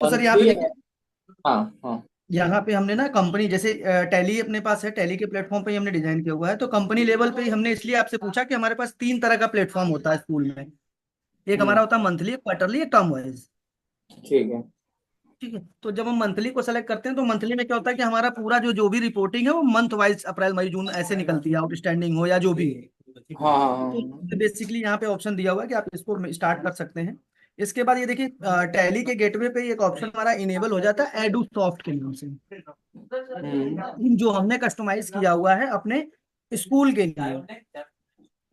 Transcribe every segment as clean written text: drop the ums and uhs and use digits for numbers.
तो सर यहाँ पे मंथली है। देखिए, हाँ हाँ। यहाँ पे हमने ना कंपनी जैसे टैली अपने पास है, टैली के प्लेटफॉर्म पे ही हमने डिजाइन किया हुआ है। तो कंपनी लेवल पे ही हमने इसलिए आपसे पूछा कि हमारे पास तीन तरह का प्लेटफॉर्म होता है स्कूल में। एक हमारा हम्म। होता है मंथली, एक क्वार्टरली, एक टर्म वाइज। ठीक है। ठीक है, तो जब हम मंथली को सेलेक्ट करते हैं तो मंथली में क्या होता है कि हमारा पूरा जो भी रिपोर्टिंग है वो मंथ वाइज, अप्रैल मई जून ऐसे निकलती है, आउटस्टैंडिंग हो या जो भी हो। हाँ हाँ हाँ तो हाँ। बेसिकली यहाँ पे ऑप्शन दिया हुआ है कि आप इसको स्टार्ट कर सकते हैं। इसके बाद ये देखिए, टैली के गेटवे पे एक ऑप्शन हमारा इनेबल हो जाता है एडू सॉफ्ट के नाम से, हम्म। जो हमने कस्टमाइज किया हुआ है अपने स्कूल के लिए।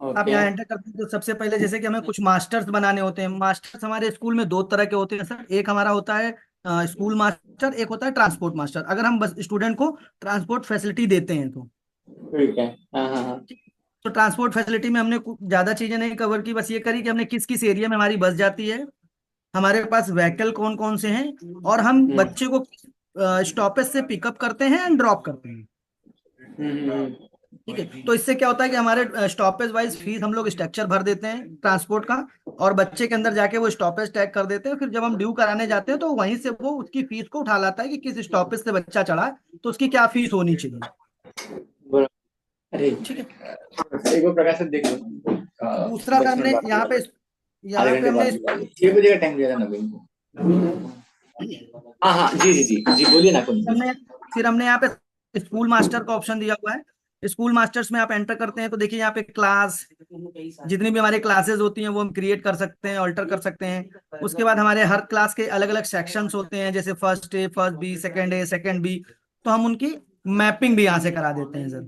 आप ओके। यहाँ एंटर करते हैं तो सबसे पहले जैसे कि हमें कुछ मास्टर्स बनाने होते हैं। मास्टर्स हमारे स्कूल में दो तरह के होते हैं सर। एक हमारा होता है स्कूल मास्टर, एक होता है ट्रांसपोर्ट मास्टर, अगर हम बस स्टूडेंट को ट्रांसपोर्ट फैसिलिटी देते हैं तो। ठीक है। हाँ हाँ हाँ। तो ट्रांसपोर्ट फैसिलिटी में हमने कुछ ज्यादा चीजें नहीं कवर की, बस ये करी कि हमने किस किस एरिया में हमारी बस जाती है, हमारे पास व्हीकल कौन कौन से हैं, और हम हम्म बच्चे को स्टॉपेज से पिकअप करते हैं एंड ड्रॉप करते हैं। ठीक है, तो इससे क्या होता है कि हमारे स्टॉपेज वाइज फीस हम लोग स्ट्रक्चर भर देते हैं ट्रांसपोर्ट का, और बच्चे के अंदर जाके वो स्टॉपेज टैग कर देते हैं। फिर जब हम ड्यू कराने जाते हैं तो वहीं से वो उसकी फीस को उठा लाता है कि किस स्टॉपेज से बच्चा चढ़ा है, तो उसकी क्या फीस होनी चाहिए। बराबर। अरे ठीक है, एक बार प्रकाश से देख लो। दूसरा सर 10 मिनट हमने बाद यहाँ बुला पे, लो। आधे यहाँ पे घंटे बाद हमने बुला लो, 6 बजे का टाइम दिया था नवीन को। हाँ हाँ जी जी जी जी, बोलिए ना कुंज जी। हमने फिर हमने यहाँ पे स्कूल मास्टर का ऑप्शन दिया हुआ है। स्कूल मास्टर्स में आप एंटर करते हैं तो देखिए यहाँ पे क्लास, जितनी भी हमारी क्लासेस होती हैं वो हम क्रिएट कर सकते हैं, ऑल्टर कर सकते हैं। उसके बाद हमारे हर क्लास के अलग अलग सेक्शंस होते हैं, जैसे first A, first B, second A, second B. तो हम उनकी मैपिंग भी यहाँ से करा देते हैं सर।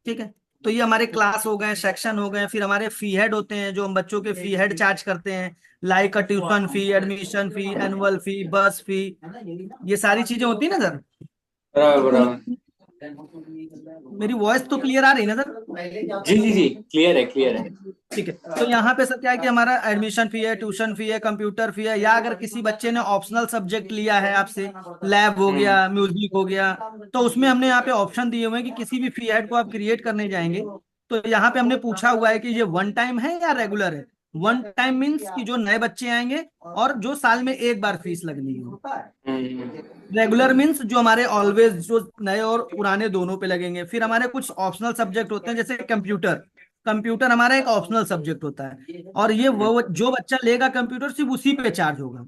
ठीक है, तो ये हमारे क्लास हो गए, सेक्शन हो गए। फिर हमारे फी हेड होते हैं, जो हम बच्चों के फी हेड चार्ज करते हैं, like tuition fee, admission fee, annual फी, बस फी, ये सारी चीजें होती है ना सर। तो बराबर उन, बराबर। मेरी वॉइस तो क्लियर आ रही है ना जी जी जी, सर? क्लियर है क्लियर है। ठीक है, तो यहाँ पे सर क्या है कि हमारा एडमिशन फी है, ट्यूशन फी है, कंप्यूटर फी है, या अगर किसी बच्चे ने ऑप्शनल सब्जेक्ट लिया है आपसे, लैब हो हम्म। गया, म्यूजिक हो गया, तो उसमें हमने यहाँ पे ऑप्शन दिए हुए हैं कि किसी भी फी हेड को आप क्रिएट करने जाएंगे तो यहाँ पे हमने पूछा हुआ है कि ये वन टाइम है या रेगुलर है। वन टाइम मीन्स कि जो नए बच्चे आएंगे और जो साल में एक बार फीस लगनी है। हम्म। रेगुलर मीन्स जो हमारे ऑलवेज, जो नए और पुराने दोनों पे लगेंगे। फिर हमारे कुछ ऑप्शनल सब्जेक्ट होते हैं, जैसे कंप्यूटर। कंप्यूटर हमारा एक ऑप्शनल सब्जेक्ट होता है, और ये वो जो बच्चा लेगा कंप्यूटर सिर्फ उसी पे चार्ज होगा।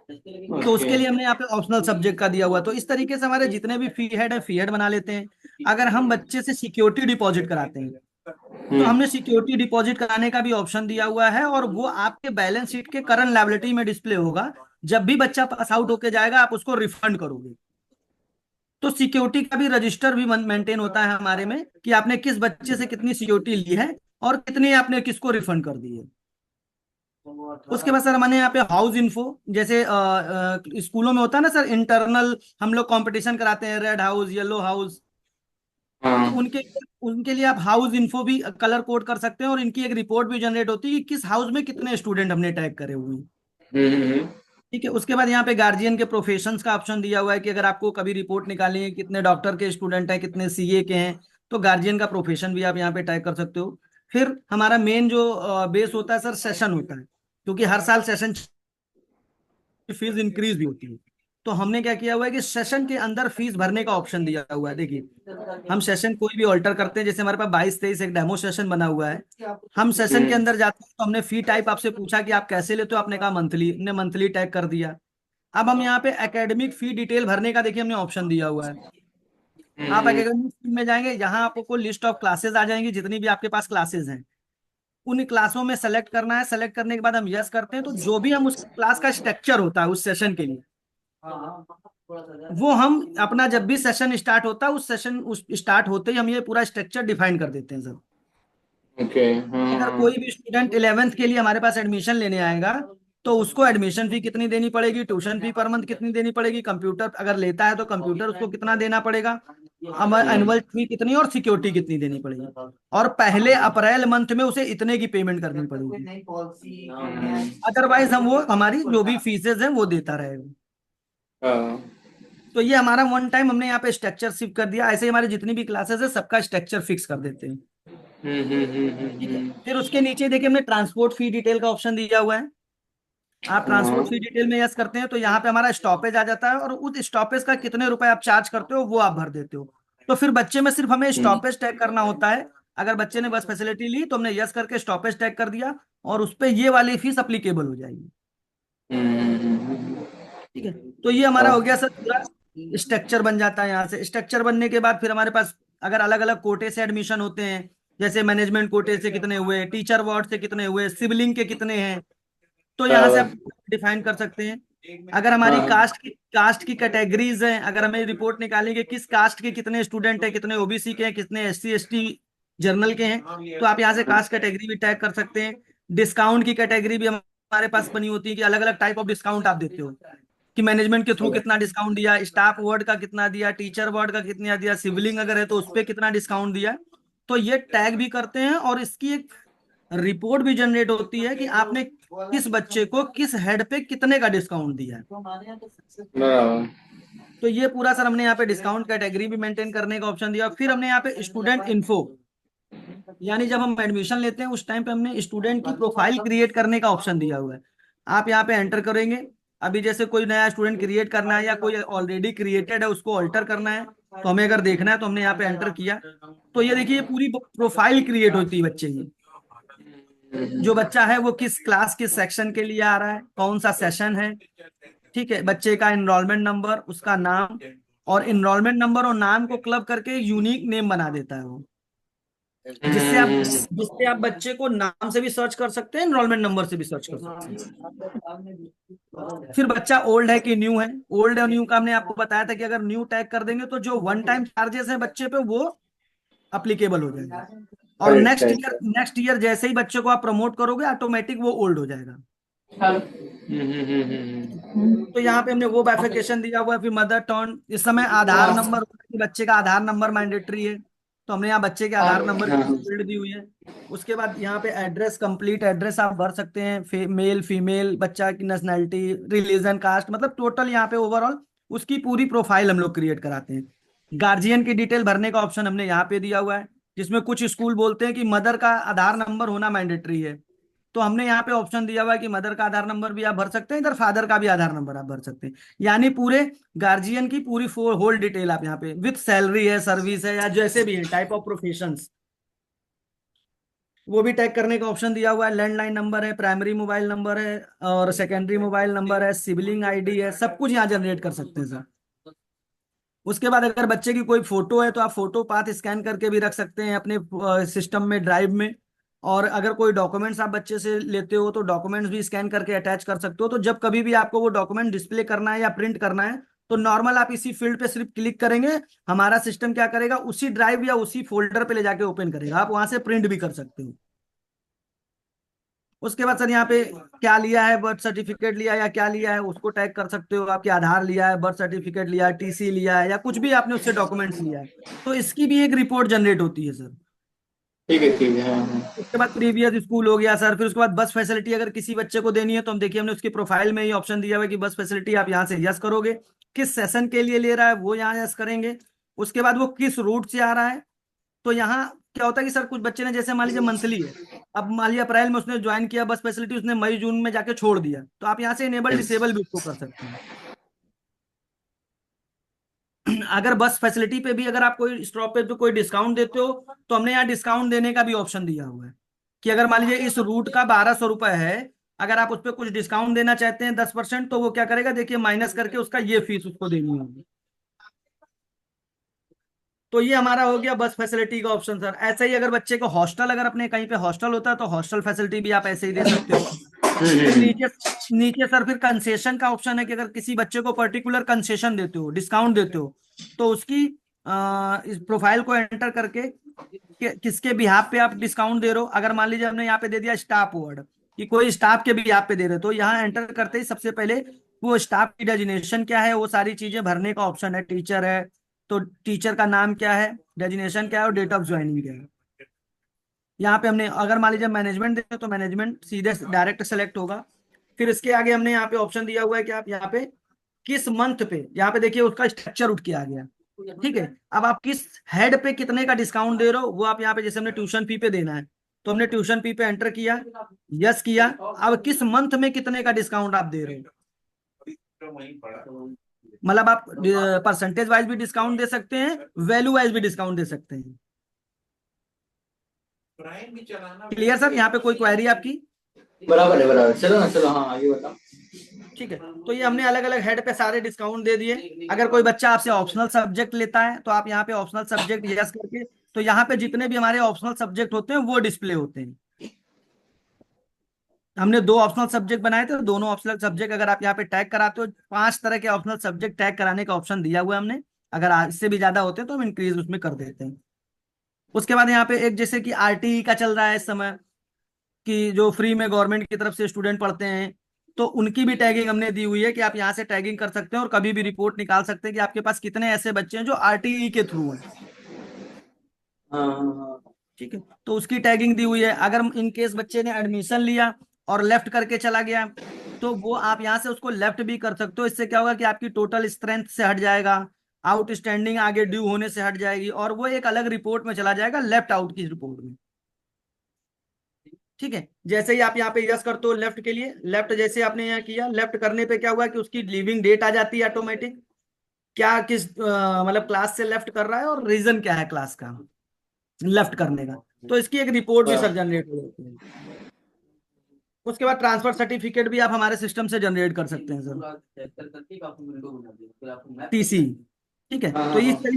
तो ओके। उसके लिए हमने यहाँ पे ऑप्शनल सब्जेक्ट का दिया हुआ है। तो इस तरीके से हमारे जितने भी फी हेड है, फी हेड बना लेते हैं। अगर हम बच्चे से सिक्योरिटी डिपॉजिट कराते हैं तो हम्म। हमने सिक्योरिटी डिपॉजिट कराने का भी ऑप्शन दिया हुआ है, और वो आपके बैलेंस शीट के करंट लायबिलिटी में डिस्प्ले होगा। जब भी बच्चा पास आउट होके जाएगा आप उसको रिफंड करोगे। तो सिक्योरिटी का भी रजिस्टर भी मेंटेन होता है हमारे में, कि आपने किस बच्चे से कितनी सिक्योरिटी ली है और कितनी आपने किसको रिफंड कर दी है। उसके बाद सर मैंने यहाँ पे हाउस इन्फो, जैसे स्कूलों में होता है ना सर, इंटरनल हम लोग कंपटीशन कराते हैं, रेड हाउस, येलो हाउस। तो हाँ। उनके उनके लिए आप हाउस इन्फो भी कलर कोड कर सकते हैं, और इनकी एक रिपोर्ट भी जनरेट होती है कि किस हाउस में कितने स्टूडेंट हमने टैग करे हुए हैं। हम्म। ठीक है, उसके बाद यहाँ पे गार्जियन के प्रोफेशंस का ऑप्शन दिया हुआ है कि अगर आपको कभी रिपोर्ट निकालनी है कितने डॉक्टर के स्टूडेंट हैं, कितने सीए के हैं, तो गार्जियन का प्रोफेशन भी आप यहाँ पे टाइप कर सकते हो। फिर हमारा मेन जो बेस होता है सर, सेशन होता है, क्योंकि हर साल सेशन फीस इंक्रीज भी होती है। तो हमने क्या किया हुआ है कि सेशन के अंदर फीस भरने का ऑप्शन दिया हुआ है। देखिए, हम सेशन कोई भी ऑल्टर करते हैं, जैसे हमारे पास 22-23 एक डेमो सेशन बना हुआ है। हम सेशन के हम्म। अंदर जाते हैं तो हमने फी टाइप आपसे पूछा कि आप कैसे लेते हो, आपने कहा मंथली, हमने मंथली टैग कर दिया। अब हम यहाँ पे एकेडमिक फी डिटेल भरने का देखिए हमने ऑप्शन दिया हुआ है। आप हम्म। एकेडमिक फी में जाएंगे, यहाँ आपको लिस्ट ऑफ क्लासेस आ जाएंगी, जितनी भी आपके पास क्लासेस हैं उन क्लासों में सेलेक्ट करना है। सेलेक्ट करने के बाद हम यस करते हैं, तो जो भी हम उस क्लास का स्ट्रक्चर होता है उस सेशन के लिए, वो हम अपना जब भी सेशन स्टार्ट होता है उस सेशन उस स्टार्ट होते ही हम ये पूरा स्ट्रक्चर डिफाइन कर देते हैं सर। ओके। अगर कोई भी स्टूडेंट 11th के लिए हमारे पास एडमिशन लेने आएगा तो उसको एडमिशन फी कितनी देनी पड़ेगी, ट्यूशन फी पर मंथ कितनी देनी पड़ेगी, कंप्यूटर अगर लेता है तो कंप्यूटर उसको कितना देना पड़ेगा, हमारे हम्म। एनुअल फी कितनी और सिक्योरिटी कितनी देनी पड़ेगी, और पहले अप्रैल मंथ में उसे इतने की पेमेंट करनी पड़ेगी। अदरवाइज हम वो हमारी जो भी फीसेज हैं वो देता रहेगा। हाँ। तो ये हमारा वन टाइम हमने यहाँ पे स्ट्रक्चर शिफ्ट कर दिया। ऐसे ही हमारी जितनी भी क्लासेस है सबका स्ट्रक्चर फिक्स कर देते हैं। ठीक है, फिर उसके नीचे देखिए हमने ट्रांसपोर्ट फी डिटेल का ऑप्शन दिया हुआ है। आप ट्रांसपोर्ट फी डिटेल में यस करते हैं तो यहाँ पे हमारा स्टॉपेज आ जाता है, और उस स्टॉपेज का कितने रुपए आप चार्ज करते हो वो आप भर देते हो। तो फिर बच्चे में सिर्फ हमें हम्म, स्टॉपेज टैग करना होता है। अगर बच्चे ने बस फैसिलिटी ली तो हमने यस करके स्टॉपेज टैग कर दिया, और उस पे ये वाली फीस अप्लीकेबल हो जाएगी। ठीक है, तो ये हमारा हो हाँ, गया सर पूरा स्ट्रक्चर बन जाता है। यहाँ से स्ट्रक्चर बनने के बाद फिर हमारे पास अगर अलग अलग कोटे से एडमिशन होते हैं, जैसे मैनेजमेंट कोटे से कितने हुए, टीचर वार्ड से कितने हुए, सिबलिंग के कितने हैं, तो यहाँ से बराबर। आप डिफाइन कर सकते हैं। अगर हमारी हाँ हाँ। कास्ट की कैटेगरीज हैं, अगर हमें रिपोर्ट निकालनी है कि किस कास्ट के कितने स्टूडेंट हैं, कितने ओबीसी के हैं, कितने एससी एसटी जर्नल के हैं, तो आप यहाँ से कास्ट कैटेगरी भी टैग कर सकते हैं। डिस्काउंट की कैटेगरी भी हमारे पास बनी होती है कि अलग अलग टाइप ऑफ डिस्काउंट आप देते हो, कि मैनेजमेंट के थ्रू कितना डिस्काउंट दिया, स्टाफ वार्ड का कितना दिया, टीचर वार्ड का कितना दिया, सिबलिंग अगर है तो उस पर कितना डिस्काउंट दिया। तो ये टैग भी करते हैं, और इसकी एक रिपोर्ट भी जनरेट होती है कि आपने किस बच्चे को किस हेड पे कितने का डिस्काउंट दिया है। बराबर। तो ये पूरा सर हमने यहाँ पे डिस्काउंट कैटेगरी भी मेंटेन करने का ऑप्शन दिया। फिर हमने यहाँ पे स्टूडेंट इन्फो, यानी जब हम एडमिशन लेते हैं उस टाइम पे हमने स्टूडेंट की प्रोफाइल क्रिएट करने का ऑप्शन दिया हुआ है। आप यहाँ पे एंटर करेंगे, अभी जैसे कोई नया स्टूडेंट क्रिएट करना है या कोई ऑलरेडी क्रिएटेड है उसको ऑल्टर करना है, तो हमें अगर देखना है तो हमने यहाँ पे एंटर किया, तो ये देखिए पूरी प्रोफाइल क्रिएट होती है बच्चे की। जो बच्चा है वो किस क्लास किस सेक्शन के लिए आ रहा है, कौन सा सेशन है, ठीक है, बच्चे का इनरोलमेंट नंबर, उसका नाम, और इनरोलमेंट नंबर और नाम को क्लब करके यूनिक नेम बना देता है वो, जिससे आप बच्चे को नाम से भी सर्च कर सकते हैं, इनरोलमेंट नंबर से भी सर्च कर सकते हैं। फिर बच्चा ओल्ड है कि न्यू है, ओल्ड और न्यू का हमने आपको बताया था कि अगर न्यू टैग कर देंगे तो जो वन टाइम चार्जेस हैं बच्चे पे वो अप्लीकेबल हो जाएगा, और करेक्ट करेक्ट। नेक्स्ट ईयर जैसे ही बच्चे को आप प्रमोट करोगे ऑटोमेटिक वो ओल्ड हो जाएगा। तो यहाँ पे हमने वो बाइफिकेशन दिया हुआ है। फिर मदर टर्न, इस समय आधार नंबर, बच्चे का आधार नंबर मैंडेटरी है, तो हमने यहाँ बच्चे के आधार नंबर की हाँ फील्ड दी हुई है। उसके बाद यहाँ पे एड्रेस, कंप्लीट एड्रेस आप भर सकते हैं, मेल फीमेल, बच्चा की नेशनैलिटी, रिलीजन, कास्ट, मतलब टोटल यहाँ पे ओवरऑल उसकी पूरी प्रोफाइल हम लोग क्रिएट कराते हैं। गार्जियन की डिटेल भरने का ऑप्शन हमने यहाँ पे दिया हुआ है, जिसमें कुछ स्कूल बोलते हैं कि मदर का आधार नंबर होना मैंडेटरी है, तो हमने यहाँ पे ऑप्शन दिया हुआ है कि मदर का आधार नंबर भी आप भर सकते हैं, इधर फादर का भी आधार नंबर आप भर सकते हैं। यानी पूरे गार्जियन की पूरी होल डिटेल आप यहाँ पे विथ सैलरी है, सर्विस है, या जैसे भी है टाइप ऑफ प्रोफेशंस, वो भी टैग करने का ऑप्शन दिया हुआ है। लैंडलाइन नंबर है, प्राइमरी मोबाइल नंबर है, और सेकेंडरी मोबाइल नंबर है, सिबलिंग आईडी है, सब कुछ यहाँ जनरेट कर सकते हैं सर। उसके बाद अगर बच्चे की कोई फोटो है तो आप फोटो पाथ स्कैन करके भी रख सकते हैं अपने सिस्टम में, ड्राइव में। और अगर कोई डॉक्यूमेंट्स आप बच्चे से लेते हो तो डॉक्यूमेंट्स भी स्कैन करके अटैच कर सकते हो। तो जब कभी भी आपको वो डॉक्यूमेंट डिस्प्ले करना है या प्रिंट करना है तो नॉर्मल आप इसी फील्ड पे सिर्फ क्लिक करेंगे, हमारा सिस्टम क्या करेगा, उसी ड्राइव या उसी फोल्डर पे ले जाके ओपन करेगा, आप वहां से प्रिंट भी कर सकते हो। उसके बाद सर यहाँ पे क्या लिया है, बर्थ सर्टिफिकेट लिया या क्या लिया है उसको टैग कर सकते हो, आपके आधार लिया है, बर्थ सर्टिफिकेट लिया है, टीसी लिया है, या कुछ भी आपने उससे डॉक्यूमेंट्स लिया है, तो इसकी भी एक रिपोर्ट जनरेट होती है सर। ठीक है। हाँ हाँ। उसके बाद प्रीवियस स्कूल हो गया सर। फिर उसके बाद बस फैसिलिटी अगर किसी बच्चे को देनी है तो हम देखिए हमने उसकी प्रोफाइल में ही ऑप्शन दिया हुआ है कि बस फैसिलिटी आप यहाँ से यस करोगे, किस सेशन के लिए ले रहा है वो यहाँ यस करेंगे। उसके बाद वो किस रूट से आ रहा है, तो यहाँ क्या होता है कि सर कुछ बच्चे ने जैसे मान लीजिए मंथली है, अब मान लीजिए अप्रैल में उसने ज्वाइन किया बस फैसिलिटी, उसने मई जून में जाके छोड़ दिया, तो आप यहाँ से इनेबल डिसेबल भी उसको कर सकते हैं। अगर बस फैसिलिटी पे भी अगर आप कोई स्टॉप पे तो कोई डिस्काउंट देते हो तो हमने यहाँ डिस्काउंट देने का भी ऑप्शन दिया हुआ है, कि अगर मान लीजिए इस रूट का 1200 रुपये है, अगर आप उस पर कुछ डिस्काउंट देना चाहते हैं 10%, तो वो क्या करेगा देखिए माइनस करके उसका ये फीस उसको देनी होगी। तो ये हमारा हो गया बस फैसिलिटी का ऑप्शन सर। ऐसे ही अगर बच्चे को हॉस्टल, अगर अपने कहीं पे हॉस्टल होता है तो हॉस्टल फैसिलिटी भी आप ऐसे ही दे सकते हो। फिर नीचे नीचे सर फिर कंसेशन का ऑप्शन है कि अगर किसी बच्चे को पर्टिकुलर कंसेशन देते हो, डिस्काउंट देते हो, तो उसकी इस प्रोफाइल को एंटर करके किसके बिहाफ पे आप डिस्काउंट दे रहे हो। अगर मान लीजिए हमने यहाँ पे दे दिया स्टाफ अवार्ड, कि कोई स्टाफ के बिहाफ पे दे रहे हो, तो यहाँ एंटर करते ही सबसे पहले वो स्टाफ की डेजिग्नेशन क्या है वो सारी चीजें भरने का ऑप्शन है। टीचर है तो टीचर का नाम क्या है, डेजिग्नेशन क्या है, और डेट ऑफ ज्वाइनिंग क्या है। यहाँ पे हमने अगर मान लीजिए मैनेजमेंट देते तो मैनेजमेंट सीधे डायरेक्ट सेलेक्ट होगा। फिर इसके आगे हमने यहाँ पे ऑप्शन दिया हुआ है कि आप यहाँ पे किस मंथ पे, यहाँ पे देखिए उसका स्ट्रक्चर उठ के आ गया। ठीक है, अब आप किस हेड पे कितने का डिस्काउंट दे रहे हो वो आप यहाँ पे, जैसे हमने ट्यूशन फी पे देना है तो हमने ट्यूशन फी पे एंटर किया, यस किया। अब किस मंथ में कितने का डिस्काउंट आप दे रहे हो, मतलब आप परसेंटेज वाइज भी डिस्काउंट दे सकते हैं, वैल्यू वाइज भी डिस्काउंट दे सकते हैं। क्लियर सर, यहाँ पे कोई क्वेरी आपकी? बराबर है, बराबर। चलो ना, चलो, हाँ आगे बताओ। ठीक है, तो ये हमने अलग अलग हेड पे सारे डिस्काउंट दे दिए। अगर कोई बच्चा आपसे ऑप्शनल सब्जेक्ट लेता है तो आप यहाँ पे ऑप्शनल सब्जेक्ट यस करके, तो यहाँ पे जितने भी हमारे ऑप्शनल सब्जेक्ट होते हैं वो डिस्प्ले होते हैं। हमने 2 ऑप्शनल सब्जेक्ट बनाए थे, दोनों ऑप्शनल सब्जेक्ट अगर आप यहाँ पे टैग कराते हो, 5 तरह के ऑप्शनल सब्जेक्ट टैग कराने का ऑप्शन दिया हुआ है हमने। अगर इससे भी ज्यादा होते हैं तो हम इंक्रीज उसमें कर देते हैं। उसके बाद यहाँ पे एक जैसे कि आरटीई का चल रहा है इस समय, कि जो फ्री में गवर्नमेंट की तरफ से स्टूडेंट पढ़ते हैं, तो उनकी भी टैगिंग हमने दी हुई है कि आप यहाँ से टैगिंग कर सकते हैं और कभी भी रिपोर्ट निकाल सकते हैं कि आपके पास कितने ऐसे बच्चे हैं जो आरटीई के थ्रू हैं। हाँ हाँ हाँ। ठीक है, तो उसकी टैगिंग दी हुई है। अगर इन केस बच्चे ने एडमिशन लिया और लेफ्ट करके चला गया, तो वो आप यहाँ से उसको लेफ्ट भी कर सकते हो। इससे क्या होगा कि आपकी टोटल स्ट्रेंथ से हट जाएगा, आउटस्टैंडिंग आगे ड्यू होने से हट जाएगी, और वो एक अलग रिपोर्ट में चला जाएगा, लेफ्ट आउट की रिपोर्ट में। ठीक है, जैसे ही आप यहाँ पे यस करते हो लेफ्ट के लिए, लेफ्ट जैसे आपने यहाँ किया, लेफ्ट करने पे क्या हुआ कि उसकी लीविंग डेट आ जाती है ऑटोमेटिक, क्या किस मतलब क्लास से लेफ्ट कर रहा है और रीजन क्या है क्लास का लेफ्ट करने का। तो इसकी एक रिपोर्ट भी सर हाँ। जनरेट हो जाती है। उसके बाद ट्रांसफर सर्टिफिकेट भी आप हमारे सिस्टम से जनरेट कर सकते हैं सर, टीसी। ठीक है, हाँ तो हाँ हाँ।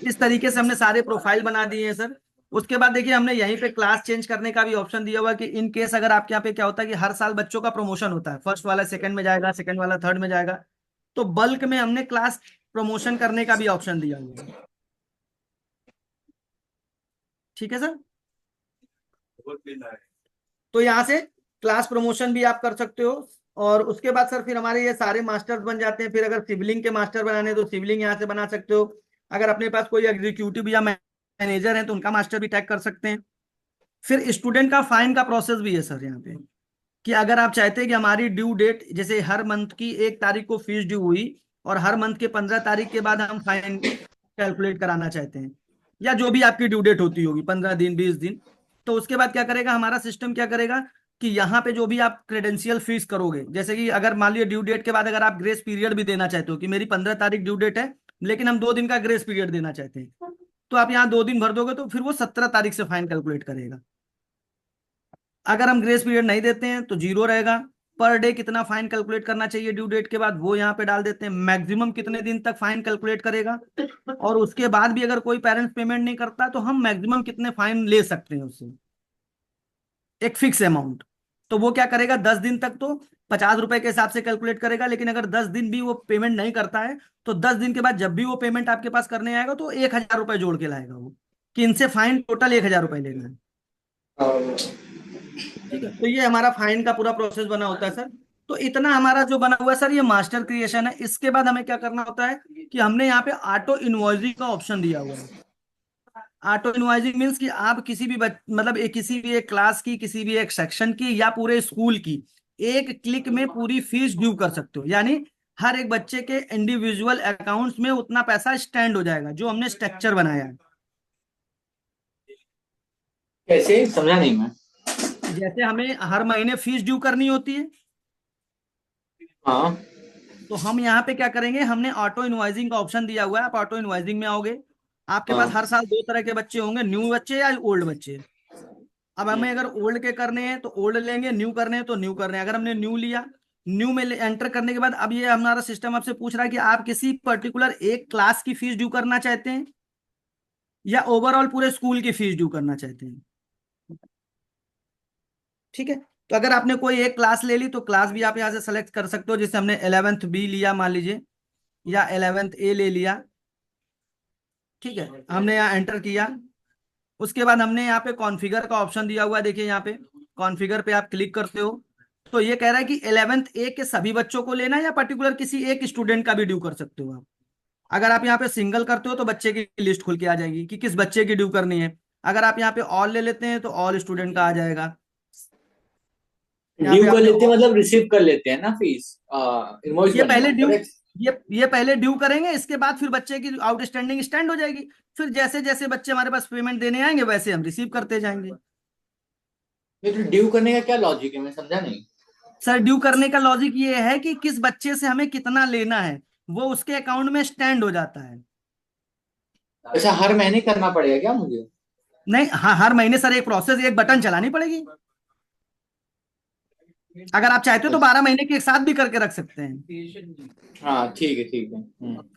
इस तरीके से हमने सारे प्रोफाइल बना दिए हैं सर। उसके बाद देखिए हमने यहीं पे क्लास चेंज करने का भी ऑप्शन दिया हुआ है कि इन केस अगर आपके यहाँ पे क्या होता है कि हर साल बच्चों का प्रमोशन होता है, फर्स्ट वाला सेकंड में जाएगा, सेकंड वाला थर्ड में जाएगा, तो बल्क में हमने क्लास प्रमोशन करने का भी ऑप्शन दिया हुआ है। ठीक है सर, तो यहाँ से क्लास प्रमोशन भी आप कर सकते हो। और उसके बाद सर फिर हमारे ये सारे मास्टर्स बन जाते हैं। फिर अगर सिबलिंग के मास्टर बनाने हैं तो सिबलिंग यहाँ से बना सकते हो। अगर अपने पास कोई एग्जीक्यूटिव या मैनेजर है तो उनका मास्टर भी टैग कर सकते हैं। फिर स्टूडेंट का फाइन का प्रोसेस भी है सर यहाँ पे, कि अगर आप चाहते हैं कि हमारी ड्यू डेट जैसे हर मंथ की 1 तारीख को फीस ड्यू हुई और हर मंथ के 15 तारीख के बाद हम फाइन कैलकुलेट कराना चाहते हैं, या जो भी आपकी ड्यू डेट होती होगी 15 दिन 20 दिन, तो उसके बाद क्या करेगा हमारा सिस्टम, क्या करेगा कि यहाँ पे जो भी आप क्रेडेंशियल फीस करोगे, जैसे कि अगर मान लीजिए ड्यू डेट के बाद अगर आप ग्रेस पीरियड भी देना चाहते हो कि मेरी 15 तारीख ड्यू डेट है लेकिन हम 2 दिन का ग्रेस पीरियड देना चाहते हैं, तो आप यहाँ 2 दिन भर दोगे तो फिर वो 17 तारीख से फाइन कैलकुलेट करेगा। अगर हम ग्रेस पीरियड नहीं देते हैं तो जीरो रहेगा। पर डे कितना फाइन कैलकुलेट करना चाहिए ड्यू डेट के बाद वो यहाँ पे डाल देते हैं, मैक्सिमम कितने दिन तक फाइन कैलकुलेट करेगा, और उसके बाद भी अगर कोई पेरेंट्स पेमेंट नहीं करता तो हम मैक्सिमम कितने फाइन ले सकते हैं उससे, एक फिक्स अमाउंट। तो वो क्या करेगा 10 दिन तक तो 50 रुपए के हिसाब से कैलकुलेट करेगा, लेकिन अगर 10 दिन भी वो पेमेंट नहीं करता है तो 10 दिन के बाद जब भी वो पेमेंट आपके पास करने आएगा तो 1,000 रुपए जोड़ के लाएगा वो, कि इनसे फाइन टोटल 1,000 रुपए लेना है। हाँ। ठीक है, तो ये हमारा फाइन का पूरा प्रोसेस बना होता है सर। तो इतना हमारा जो बना हुआ है सर ये मास्टर क्रिएशन है। इसके बाद हमें क्या करना होता है कि हमने यहाँ पे ऑटो इनवॉइसिंग का ऑप्शन दिया हुआ है। ऑटो इनवॉइसिंग मीन्स कि आप किसी भी मतलब किसी भी एक क्लास की, किसी भी एक सेक्शन की या पूरे स्कूल की एक क्लिक में पूरी फीस ड्यू कर सकते हो, यानी हर एक बच्चे के इंडिविजुअल अकाउंट्स में उतना पैसा स्टैंड हो जाएगा जो हमने स्ट्रक्चर बनाया है। कैसे, समझा नहीं मैं। जैसे हमें हर महीने फीस ड्यू करनी होती है, हाँ तो हम यहाँ पे क्या करेंगे, हमने ऑटो इनवॉइसिंग का ऑप्शन दिया हुआ है। आप ऑटो इनवॉइसिंग में आओगे, आपके पास हाँ। हर साल 2 तरह के बच्चे होंगे, न्यू बच्चे या ओल्ड बच्चे। अब हमें अगर ओल्ड के करने हैं तो ओल्ड लेंगे, न्यू करने हैं तो न्यू करने हैं। अगर हमने न्यू लिया, न्यू में एंटर करने के बाद अब ये हमारा सिस्टम आपसे पूछ रहा है कि आप किसी पर्टिकुलर एक क्लास की फीस ड्यू करना चाहते हैं या ओवरऑल पूरे स्कूल की फीस ड्यू करना चाहते हैं। ठीक है, तो अगर आपने कोई एक क्लास ले ली तो क्लास भी आप यहाँ से सेलेक्ट कर सकते हो। जैसे हमने 11th बी लिया मान लीजिए, या 11th ए ले लिया। ठीक है, हमने यहाँ एंटर किया। उसके बाद हमने यहाँ पे कॉन्फ़िगर का ऑप्शन दिया हुआ है, देखिए यहाँ पे कॉन्फ़िगर पे आप क्लिक करते हो तो ये कह रहा है कि 11th ए के सभी बच्चों को लेना है या पर्टिकुलर किसी एक स्टूडेंट का भी ड्यू कर सकते हो आप। अगर आप यहाँ पे सिंगल करते हो तो बच्चे की लिस्ट खुल के आ जाएगी कि किस बच्चे की ड्यू करनी है। अगर आप यहाँ पे ऑल ले लेते हैं तो ऑल स्टूडेंट का आ जाएगा। यहाँ ड्यू पे कर आपने लेते हैं मतलब रिसीव कर लेते हैं ना फीस, इनवॉइस ये पहले बनेगा, ड्यू करेक्ट। ये पहले ड्यू करेंगे, इसके बाद फिर बच्चे की आउटस्टैंडिंग स्टैंड हो जाएगी। फिर जैसे जैसे बच्चे हमारे पास पेमेंट देने आएंगे वैसे हम रिसीव करते जाएंगे। ये तो ड्यू करने का क्या लॉजिक है, मैं समझा नहीं। सर ड्यू करने का लॉजिक ये है कि किस बच्चे से हमें कितना लेना है, वो उसके अकाउंट में स्टैंड हो जाता है। अच्छा, हर महीने करना पड़ेगा क्या मुझे? नहीं, हाँ, हर महीने सर एक प्रोसेस, एक बटन चलानी पड़ेगी। अगर आप चाहते हो तो 12 महीने के एक साथ भी करके रख सकते हैं। हाँ ठीक है, ठीक है।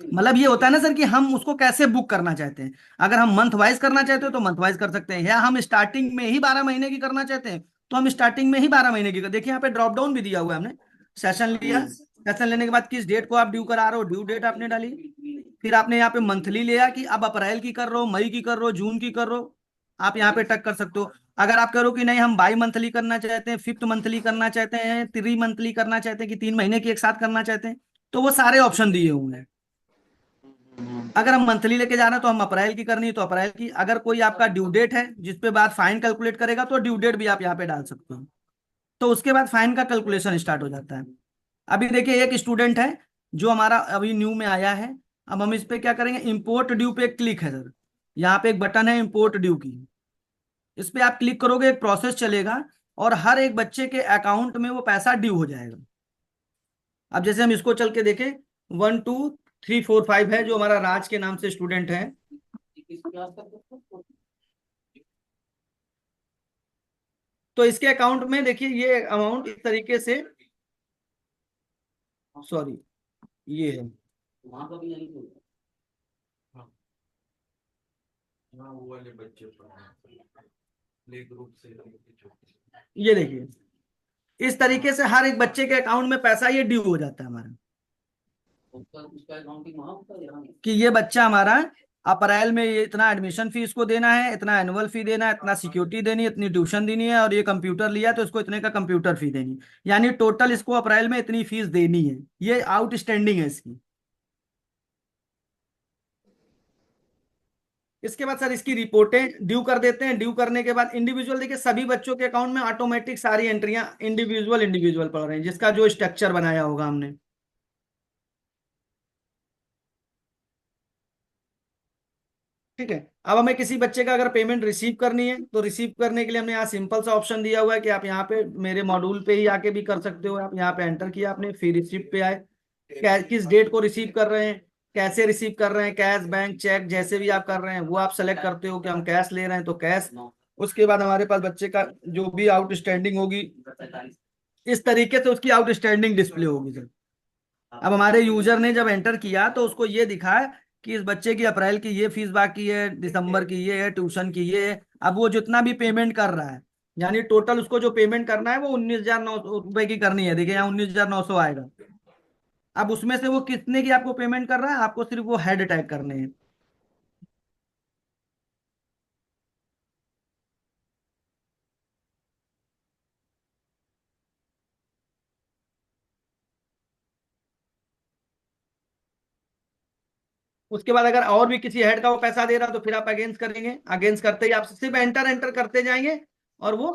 मतलब ये होता है ना सर कि हम उसको कैसे बुक करना चाहते हैं। अगर हम मंथ वाइज करना चाहते हो तो मंथ वाइज कर सकते हैं, या हम स्टार्टिंग में ही 12 महीने की करना चाहते हैं तो हम स्टार्टिंग में ही 12 महीने की देखिए यहाँ पे ड्रॉप डाउन भी दिया हुआ है हमने। सेशन लिया, हम्म। सेशन लेने के बाद किस डेट को आप ड्यू करा रहे हो, ड्यू डेट आपने डाली। फिर आपने यहाँ पे मंथली लिया कि अब अप्रैल की कर रहे हो, मई की कर रहे हो, जून की कर रहे हो, आप यहाँ पे टक कर सकते हो। अगर आप करो कि नहीं हम 22 मंथली करना चाहते हैं, 5th मंथली करना चाहते हैं, 3 मंथली करना चाहते हैं, कि 3 महीने की एक साथ करना चाहते हैं, तो वो सारे ऑप्शन दिए हुए हैं। अगर हम मंथली लेके जा रहे हैं तो हम अप्रैल की करनी है तो अप्रैल की। अगर कोई आपका ड्यू डेट है जिसपे बाद फाइन कैलकुलेट करेगा तो ड्यू डेट भी आप यहाँ पे डाल सकते हो, तो उसके बाद फाइन का कैलकुलेशन स्टार्ट हो जाता है। अभी देखिए एक स्टूडेंट है जो हमारा अभी न्यू में आया है। अब हम इस पे क्या करेंगे, इम्पोर्ट ड्यू पे क्लिक है सर, यहाँ पे एक बटन है इम्पोर्ट ड्यू की, इस पे आप क्लिक करोगे एक प्रोसेस चलेगा और हर एक बच्चे के अकाउंट में वो पैसा ड्यू हो जाएगा। अब जैसे हम इसको चल के देखें, 1 2 3 4 5 है जो हमारा राज के नाम से स्टूडेंट है। तो इसके अकाउंट में देखिए ये अमाउंट इस तरीके से, सॉरी, ये है, ये देखिए इस तरीके से हर एक बच्चे के अकाउंट में पैसा ये ड्यू हो जाता है हमारा, कि ये बच्चा हमारा अप्रैल में ये इतना एडमिशन फीस को देना है, इतना एनुअल फी देना है, इतना सिक्योरिटी देनी है, इतनी ट्यूशन देनी है, और ये कंप्यूटर लिया तो इसको इतने का कंप्यूटर फी देनी है। यानी टोटल इसको अप्रैल में इतनी फीस देनी है, ये आउटस्टैंडिंग है इसकी। इसके बाद सर इसकी रिपोर्टें ड्यू कर देते हैं। ड्यू करने के बाद इंडिविजुअल, देखिए सभी बच्चों के अकाउंट में ऑटोमेटिक सारी एंट्रियां इंडिविजुअल इंडिविजुअल पड़ रहे हैं, जिसका जो स्ट्रक्चर बनाया होगा हमने। ठीक है। अब हमें किसी बच्चे का अगर पेमेंट रिसीव करनी है तो रिसीव करने के लिए हमने यहाँ सिंपल सा ऑप्शन दिया हुआ है कि आप यहाँ पे मेरे मॉड्यूल पे ही आके भी कर सकते हो। आप यहाँ पे एंटर किया आपने, फिर रिसिप्ट पे आए, किस डेट को रिसीव कर रहे हैं, कैसे रिसीव कर रहे हैं, कैश, बैंक, चेक, जैसे भी आप कर रहे हैं वो आप सेलेक्ट करते हो कि हम कैश ले रहे हैं तो कैश। उसके बाद हमारे पास बच्चे का जो भी आउटस्टैंडिंग होगी इस तरीके से उसकी आउटस्टैंडिंग डिस्प्ले होगी सर। अब हमारे यूजर ने जब एंटर किया तो उसको ये दिखा है कि इस बच्चे की अप्रैल की ये फीस बाकी है, दिसंबर की ये है, ट्यूशन की ये है। अब वो जितना भी पेमेंट कर रहा है, यानी टोटल उसको जो पेमेंट करना है वो 19,900 रुपए की करनी है। देखिए यहाँ 19,900 आएगा। अब उसमें से वो कितने की आपको पेमेंट कर रहा है, आपको सिर्फ वो हेड टैग करने हैं। उसके बाद अगर और भी किसी हेड का वो पैसा दे रहा तो फिर आप अगेंस्ट करेंगे, अगेंस्ट करते ही आप सिर्फ एंटर एंटर करते जाएंगे और वो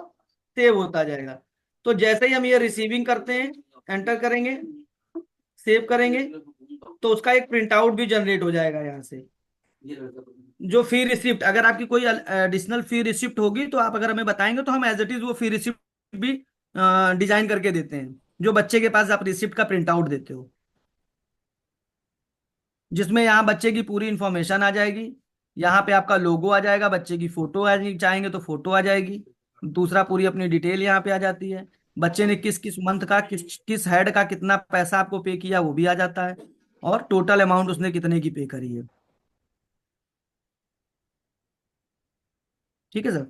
सेव होता जाएगा। तो जैसे ही हम ये रिसीविंग करते हैं, एंटर करेंगे, सेव करेंगे, तो उसका एक प्रिंट आउट भी जनरेट हो जाएगा यहाँ से। जो फी रिसिप्ट, अगर आपकी कोई एडिशनल फी रिसिप्ट होगी तो आप अगर हमें बताएंगे तो हम एज इट इज वो फी रिसिप्ट भी डिजाइन करके देते हैं, जो बच्चे के पास आप रिसिप्ट का प्रिंट आउट देते हो, जिसमें यहाँ बच्चे की पूरी इंफॉर्मेशन आ जाएगी। यहाँ पे आपका लोगो आ जाएगा, बच्चे की फोटो आ जाएगी, चाहेंगे तो फोटो आ जाएगी। दूसरा पूरी अपनी डिटेल यहाँ पे आ जाती है। बच्चे ने किस किस मंथ का किस किस हेड का कितना पैसा आपको पे किया वो भी आ जाता है, और टोटल अमाउंट उसने कितने की पे करी है। ठीक है सर,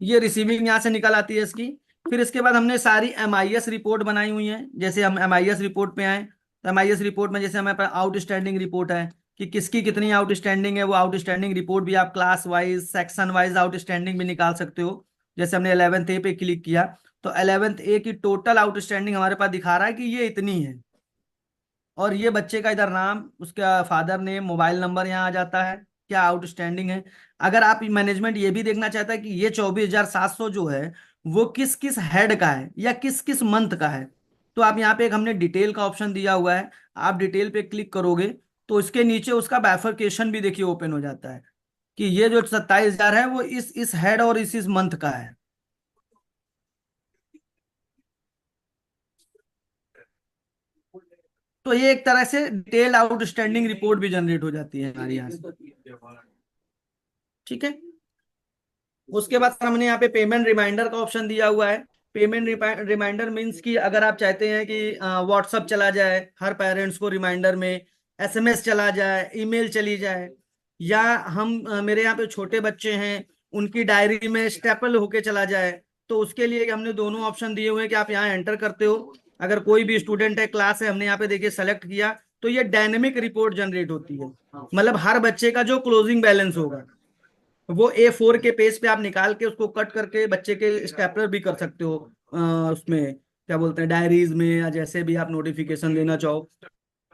ये रिसीविंग यहाँ से निकल आती है इसकी। फिर इसके बाद हमने सारी एमआईएस रिपोर्ट बनाई हुई है। जैसे हम एमआईएस रिपोर्ट पे आए तो एमआईएस रिपोर्ट में जैसे हमारे पास आउटस्टैंडिंग रिपोर्ट है कि किसकी कितनी आउटस्टैंडिंग है, वो आउटस्टैंडिंग रिपोर्ट भी आप class wise section wise outstanding भी निकाल सकते हो। जैसे हमने 11th ए पे क्लिक किया तो 11th ए की टोटल आउटस्टैंडिंग हमारे पास दिखा रहा है कि ये इतनी है, और ये बच्चे का इधर नाम, उसका फादर नेम, मोबाइल नंबर यहाँ आ जाता है, क्या आउटस्टैंडिंग है। अगर आप मैनेजमेंट ये भी देखना चाहता है कि ये 24,700 जो है वो किस किस हेड का है या किस किस मंथ का है, तो आप यहाँ पे एक हमने डिटेल का ऑप्शन दिया हुआ है। आप डिटेल पे क्लिक करोगे तो इसके नीचे उसका बाइफरकेशन भी देखिए ओपन हो जाता है कि ये जो 27,000 है वो इस हेड और इस मंथ का है। तो ये एक तरह से डिटेल्ड आउटस्टैंडिंग रिपोर्ट भी जनरेट हो जाती है हमारे यहाँ से। ठीक है। उसके बाद सर हमने यहाँ पे पेमेंट रिमाइंडर का ऑप्शन दिया हुआ है। पेमेंट रिमाइंडर मीन्स कि अगर आप चाहते हैं कि व्हाट्सअप चला जाए हर पेरेंट्स को रिमाइंडर में, एसएमएस चला जाए, ईमेल चली जाए, या हम मेरे यहाँ पे छोटे बच्चे हैं उनकी डायरी में स्टेपल होके चला जाए, तो उसके लिए हमने दोनों ऑप्शन दिए हुए हैं कि आप यहाँ एंटर करते हो। अगर कोई भी स्टूडेंट है, क्लास है, हमने यहाँ पे देखिए सेलेक्ट किया, तो ये डायनेमिक रिपोर्ट जनरेट होती है। मतलब हर बच्चे का जो क्लोजिंग बैलेंस होगा वो A4 के पेज पे आप निकाल के उसको कट करके बच्चे के स्टेपलर भी कर सकते हो, उसमें क्या बोलते हैं डायरीज में, या जैसे भी आप नोटिफिकेशन देना चाहो।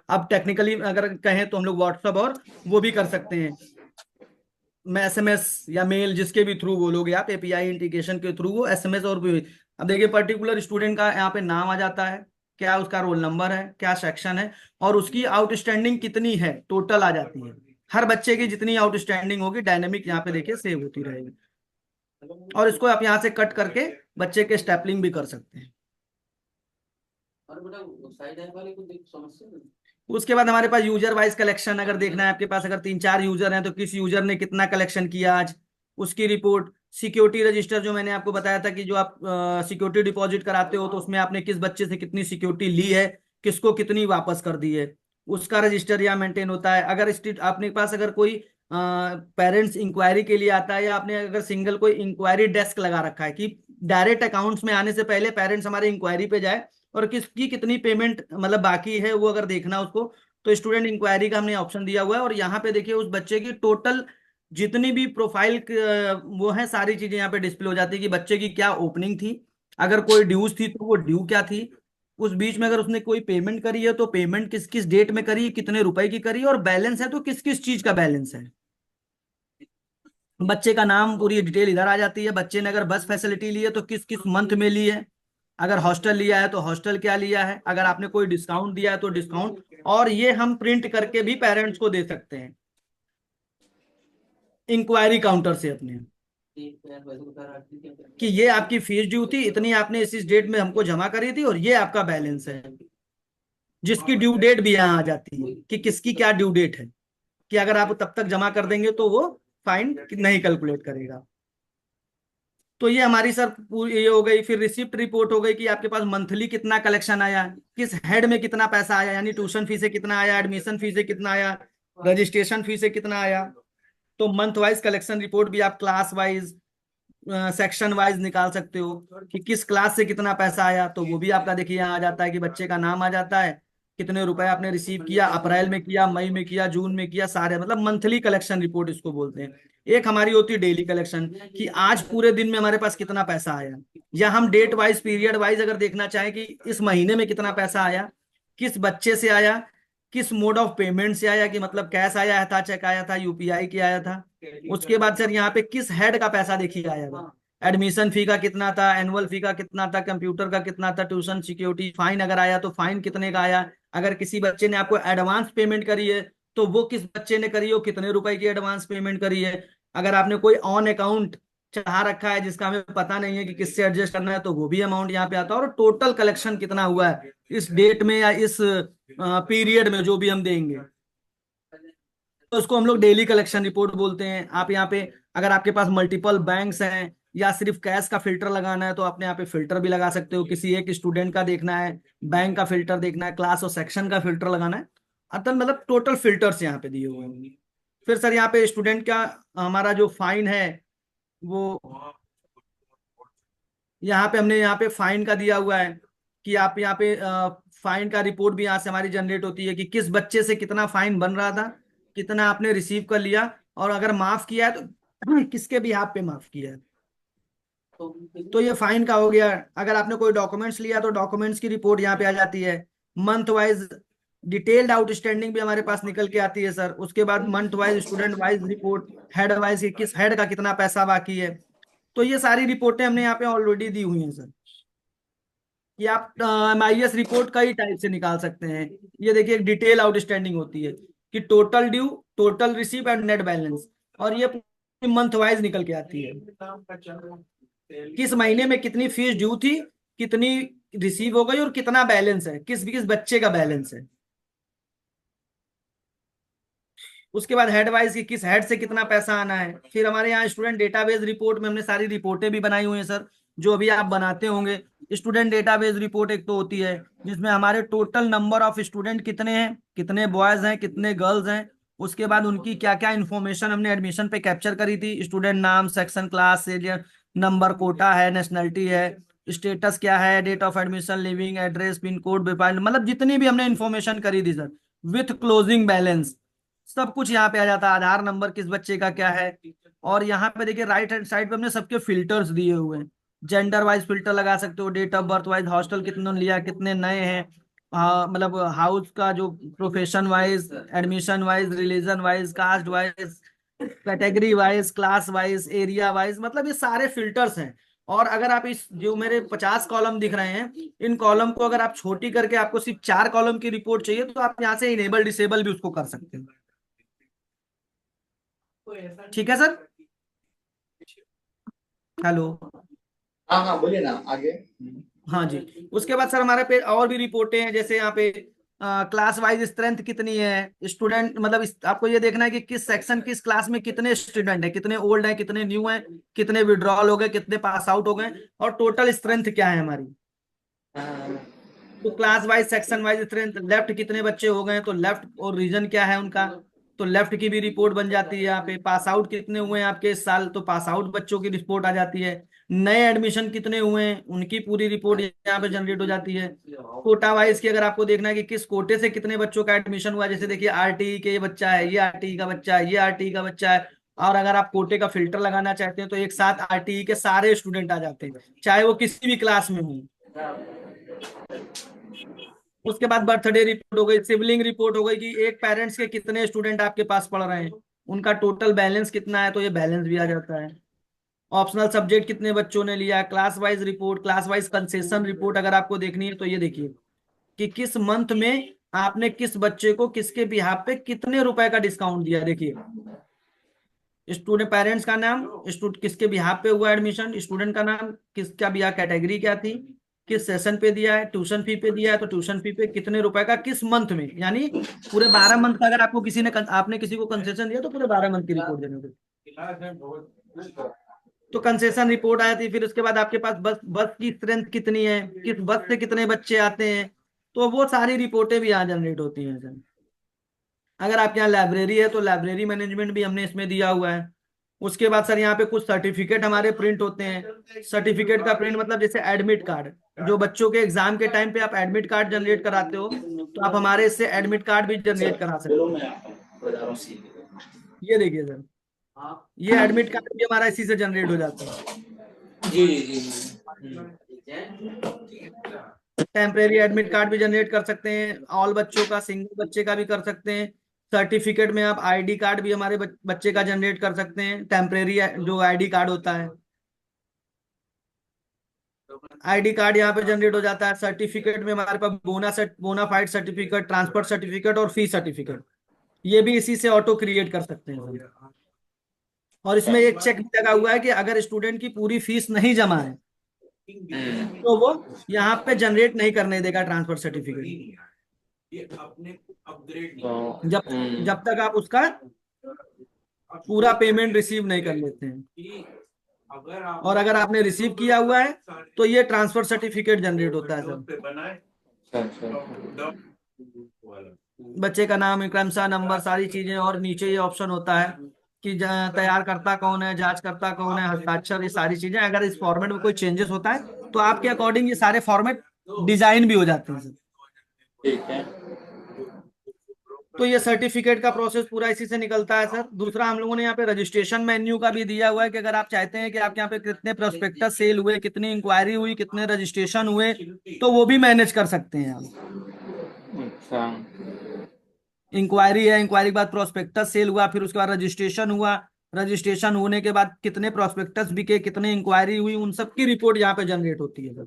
अब टेक्निकली अगर कहें तो हम लोग व्हाट्सएप और वो भी कर सकते हैं, मैं एसएमएस या मेल जिसके भी थ्रू बोलोगे आप, एपीआई इंटीग्रेशन के थ्रू वो एसएमएस और भी। अब देखिए पर्टिकुलर स्टूडेंट का यहाँ पे नाम आ जाता है, क्या उसका रोल नंबर है, क्या सेक्शन है, और उसकी आउटस्टैंडिंग कितनी है टोटल आ जाती है। हर बच्चे की जितनी आउटस्टैंडिंग होगी डायनेमिक यहाँ पे देखिए सेव होती रहेगी। और इसको आप यहाँ से कट करके बच्चे के स्टेपलिंग भी कर सकते हैं। उसके बाद हमारे पास यूजर वाइज कलेक्शन अगर देखना है आपके पास, अगर 3-4 यूजर हैं तो किस यूजर ने कितना कलेक्शन किया आज, उसकी रिपोर्ट। सिक्योरिटी रजिस्टर जो मैंने आपको बताया था कि जो आप सिक्योरिटी डिपॉजिट कराते हो तो उसमें आपने किस बच्चे से कितनी सिक्योरिटी ली है, किसको कितनी वापस कर दी है, उसका रजिस्टर यहाँ मेंटेन होता है। अगर आपने पास अगर कोई पेरेंट्स इंक्वायरी के लिए आता है, या आपने अगर सिंगल कोई इंक्वायरी डेस्क लगा रखा है कि डायरेक्ट अकाउंट्स में आने से पहले पेरेंट्स हमारे इंक्वायरी पे जाए और किसकी कितनी पेमेंट मतलब बाकी है वो अगर देखना उसको, तो स्टूडेंट इंक्वायरी का हमने ऑप्शन दिया हुआ है। और यहाँ पे देखिए उस बच्चे की टोटल जितनी भी प्रोफाइल वो है सारी चीजें यहाँ पे डिस्प्ले हो जाती है कि बच्चे की क्या ओपनिंग थी, अगर कोई ड्यूज थी तो वो ड्यू क्या थी, उस बीच में अगर उसने कोई पेमेंट करी है तो पेमेंट किस किस डेट में करी, कितने रुपए की करी, और बैलेंस है तो किस किस चीज का बैलेंस है। बच्चे का नाम पूरी डिटेल इधर आ जाती है, बच्चे ने अगर बस फैसिलिटी ली है तो किस किस मंथ में ली है, अगर हॉस्टल लिया है तो हॉस्टल क्या लिया है, अगर आपने कोई डिस्काउंट दिया है तो डिस्काउंट। और ये हम प्रिंट करके भी पेरेंट्स को दे सकते हैं इंक्वायरी काउंटर से अपने, कि ये आपकी फीस ड्यू थी, इतनी आपने इस डेट में हमको जमा करी थी, और ये आपका बैलेंस है, जिसकी ड्यू डेट भी यहाँ आ जाती है कि किसकी क्या ड्यू डेट है, कि अगर आप तब तक जमा कर देंगे तो वो फाइन नहीं कैलकुलेट करेगा। तो ये हमारी सर पूरी ये हो गई। फिर रिसिप्ट रिपोर्ट हो गई कि आपके पास मंथली कितना कलेक्शन आया, किस हेड में कितना पैसा आया, यानी ट्यूशन फीस से कितना आया, एडमिशन फीस से कितना आया, रजिस्ट्रेशन फीस से कितना आया। तो मंथ वाइज कलेक्शन रिपोर्ट भी आप क्लास वाइज, सेक्शन वाइज निकाल सकते हो कि किस क्लास से कितना पैसा आया, तो वो भी आपका देखिए यहाँ आ जाता है कि बच्चे का नाम आ जाता है, कितने रुपए आपने रिसीव किया, अप्रैल में किया, मई में किया, जून में किया, सारे मतलब मंथली कलेक्शन रिपोर्ट इसको बोलते हैं। एक हमारी होती है डेली कलेक्शन कि आज पूरे दिन में हमारे पास कितना पैसा आया, या हम डेट वाइज पीरियड वाइज अगर देखना चाहें कि इस महीने में कितना पैसा आया, किस बच्चे से आया, किस मोड ऑफ पेमेंट से आया, कि मतलब कैश आया था, चेक आया था, यूपीआई के आया था। उसके बाद सर यहाँ पे किस हेड का पैसा देखिए आया था, एडमिशन फी का कितना था, एनुअल फी का कितना था, कंप्यूटर का कितना था, ट्यूशन सिक्योरिटी, फाइन अगर आया तो फाइन कितने का आया, अगर किसी बच्चे ने आपको एडवांस पेमेंट करी है तो वो किस बच्चे ने करी हो, कितने रुपए की एडवांस पेमेंट करी है, अगर आपने कोई ऑन अकाउंट चढ़ा रखा है जिसका हमें पता नहीं है कि किससे एडजस्ट करना है, तो वो भी अमाउंट यहाँ पे आता है। और टोटल कलेक्शन कितना हुआ है इस डेट में या इस पीरियड में जो भी हम देंगे, तो उसको हम लोग डेली कलेक्शन रिपोर्ट बोलते हैं। आप यहाँ पे अगर आपके पास मल्टीपल बैंक्स हैं या सिर्फ कैश का फिल्टर लगाना है तो आपने यहाँ पे फिल्टर भी लगा सकते हो, किसी एक स्टूडेंट का देखना है, बैंक का फिल्टर देखना है, क्लास और सेक्शन का फिल्टर लगाना है, अतः मतलब टोटल फिल्टर्स यहाँ पे दिए हुए हैं। फिर सर यहाँ पे स्टूडेंट का हमारा जो फाइन है वो यहाँ पे हमने यहाँ पे फाइन का दिया हुआ है कि आप यहाँ पे फाइन का रिपोर्ट भी यहाँ से हमारी जनरेट होती है कि किस बच्चे से कितना फाइन बन रहा था, कितना आपने रिसीव कर लिया, और अगर माफ किया है तो किसके भी हाथ पे माफ किया है। तो ये फाइन का हो गया। अगर आपने कोई डॉक्यूमेंट्स लिया तो डॉक्यूमेंट्स की रिपोर्ट यहाँ पे आ जाती है। मंथ वाइज डिटेल्ड आउटस्टैंडिंग भी हमारे पास निकल के आती है सर। उसके बाद month wise, student wise report, head wise किस हेड का कितना पैसा बाकी है। तो ये सारी रिपोर्टें हमने यहाँ पे ऑलरेडी दी हुई हैं सर, कि आप MIS रिपोर्ट का ही टाइप से निकाल सकते हैं। ये देखिए एक डिटेल आउटस्टैंडिंग होती है कि total due, total receive and net balance, और ये मंथ वाइज निकल के आती है किस महीने में कितनी फीस ड्यू थी, कितनी रिसीव हो गई, और कितना बैलेंस है, किस किस बच्चे का बैलेंस है। उसके बाद हेड वाइज की किस हेड से कितना पैसा आना है। फिर हमारे यहाँ स्टूडेंट डेटाबेस रिपोर्ट में हमने सारी रिपोर्टें भी बनाई हुई हैं सर, जो अभी आप बनाते होंगे। स्टूडेंट डेटाबेस रिपोर्ट एक तो होती है जिसमें हमारे टोटल नंबर ऑफ स्टूडेंट कितने हैं, कितने बॉयज हैं, कितने गर्ल्स हैं, उसके बाद उनकी क्या क्या इन्फॉर्मेशन हमने एडमिशन पे कैप्चर करी थी, स्टूडेंट नाम, section, class, serial number, quota है, नेशनलिटी है, स्टेटस क्या है, date of admission, living address, pin code, मतलब जितनी भी हमने इन्फॉर्मेशन करी थी सर, विथ क्लोजिंग बैलेंस, सब कुछ यहाँ पे आ जाता है। आधार नंबर किस बच्चे का क्या है। और यहाँ पे देखिए राइट हैंड साइड पे हमने सबके फिल्टर्स दिए हुए हैं। जेंडर वाइज फिल्टर लगा सकते हो, date of birth wise, hostel कितने लिया, कितने नए हैं, मतलब हाउस का जो profession wise, admission wise, religion wise, caste wise, category wise, class wise, area wise, मतलब ये सारे फिल्टर्स हैं। और अगर आप इस जो मेरे 50 कॉलम दिख रहे हैं, इन कॉलम को अगर आप छोटी करके आपको सिर्फ 4 कॉलम की रिपोर्ट चाहिए तो आप यहाँ से इनेबल डिसेबल भी उसको कर सकते हैं। ठीक है सर। हेलो। हाँ हाँ बोलिए ना आगे। हाँ जी। उसके बाद सर हमारे पे और भी रिपोर्टें हैं, जैसे यहाँ पे क्लास वाइज स्ट्रेंथ कितनी है स्टूडेंट, मतलब आपको ये देखना है कि किस सेक्शन किस क्लास में कितने स्टूडेंट हैं, कितने ओल्ड हैं, कितने न्यू हैं, कितने विड्रॉल हो गए, कितने पास आउट हो गए, और टोटल स्ट्रेंथ क्या है हमारी। हाँ, तो class wise, section wise strength, left कितने बच्चे हो गए तो लेफ्ट और रीजन क्या है उनका, तो लेफ्ट की भी रिपोर्ट बन जाती है यहाँ पे। पास आउट कितने हुए हैं आपके इस साल, तो पास आउट बच्चों की रिपोर्ट आ जाती है। नए एडमिशन कितने हुए हैं उनकी पूरी रिपोर्ट यहाँ पे जनरेट हो जाती है। कोटा वाइज की अगर आपको देखना है कि किस कोटे से कितने बच्चों का एडमिशन हुआ, जैसे देखिए आरटीई के ये बच्चा है, ये आरटीई का बच्चा है, ये आरटीई का बच्चा है। और अगर आप कोटे का फिल्टर लगाना चाहते हैं तो एक साथ आरटीई के सारे स्टूडेंट आ जाते हैं, चाहे वो किसी भी क्लास में हो। उसके बाद बर्थडे रिपोर्ट हो गई, सिबलिंग रिपोर्ट हो गई कि एक पेरेंट्स के कितने स्टूडेंट आपके पास पढ़ रहे हैं, उनका टोटल बैलेंस कितना है, तो ये बैलेंस भी आ जाता है। ऑप्शनल सब्जेक्ट कितने बच्चों ने लिया, class wise report, class wise concession report अगर आपको देखनी है तो ये देखिए कि किस मंथ में आपने किस बच्चे को किसके बिहाफ पे कितने रुपए का डिस्काउंट दिया। देखिए स्टूडेंट पेरेंट्स का नाम, स्टूडेंट किसके बिहाफ पे हुआ एडमिशन, स्टूडेंट का नाम, किसका बिहाफ, कैटेगरी क्या थी, किस सेशन पे दिया है, ट्यूशन फी पे दिया है तो ट्यूशन फी पे कितने रुपए का किस मंथ में, यानी पूरे 12 मंथ का अगर आपको किसी ने आपने किसी को कंसेशन दिया तो पूरे 12 मंथ की रिपोर्ट देनी होगी। तो कंसेशन रिपोर्ट आई थी। फिर उसके बाद आपके पास बस बस की स्ट्रेंथ कितनी है, किस बस से कितने बच्चे आते हैं, तो वो सारी रिपोर्टें भी यहाँ जनरेट होती हैं सर। अगर आपके यहाँ लाइब्रेरी है तो लाइब्रेरी मैनेजमेंट भी हमने इसमें दिया हुआ है। उसके बाद सर यहाँ पे कुछ सर्टिफिकेट हमारे प्रिंट होते हैं। सर्टिफिकेट का प्रिंट मतलब जैसे एडमिट कार्ड, जो बच्चों के एग्जाम के टाइम पे आप एडमिट कार्ड जनरेट कराते हो, तो आप हमारे इससे एडमिट कार्ड भी जनरेट करा सकते हो। ये देखिए सर, ये एडमिट कार्ड भी हमारा इसी से जनरेट हो जाता है। जी जी टेम्परेरी एडमिट कार्ड भी जनरेट कर सकते हैं, ऑल बच्चों का, सिंगल बच्चे का भी कर सकते हैं। सर्टिफिकेट में आप आईडी कार्ड भी हमारे बच्चे का जनरेट कर सकते हैं, टेम्परेरी जो आईडी कार्ड होता है, आईडी कार्ड यहाँ पे जनरेट हो जाता है। सर्टिफिकेट में हमारे पास बोनाफाइड सर्टिफिकेट, ट्रांसफर सर्टिफिकेट और फी सर्टिफिकेट, ये भी इसी से ऑटो क्रिएट कर सकते हैं। और इसमें एक चेक भी लगा हुआ है कि अगर स्टूडेंट की पूरी फीस नहीं जमा है तो वो यहाँ पे जनरेट नहीं करने देगा ट्रांसफर सर्टिफिकेट, जब जब तक आप उसका पूरा पेमेंट रिसीव नहीं कर लेते हैं। और अगर आपने रिसीव किया हुआ है तो ये ट्रांसफर सर्टिफिकेट जनरेट होता है सर। अच्छा बच्चे का नाम, क्रमशः नंबर, सारी चीजें, और नीचे ये ऑप्शन होता है कि तैयार करता कौन है, जांच करता कौन है, हस्ताक्षर, ये सारी चीजें। अगर इस फॉर्मेट में कोई चेंजेस होता है तो आपके अकॉर्डिंग ये सारे फॉर्मेट डिजाइन भी हो जाते हैं सर। ठीक है। तो ये सर्टिफिकेट का प्रोसेस पूरा इसी से निकलता है सर। दूसरा हम लोगों ने यहाँ पे रजिस्ट्रेशन मेन्यू का भी दिया हुआ है कि अगर आप चाहते हैं कि आपके यहाँ पे कितने प्रोस्पेक्टस सेल हुए, कितनी इंक्वायरी हुई, कितने रजिस्ट्रेशन हुए, तो वो भी मैनेज कर सकते हैं आप। अच्छा इंक्वायरी है, इंक्वायरी के बाद प्रोस्पेक्टस सेल हुआ, फिर उसके बाद रजिस्ट्रेशन हुआ, रजिस्ट्रेशन होने के बाद कितने प्रोस्पेक्टस बिके, कितने इंक्वायरी हुई, उन सब की रिपोर्ट यहाँ पे जनरेट होती है सर।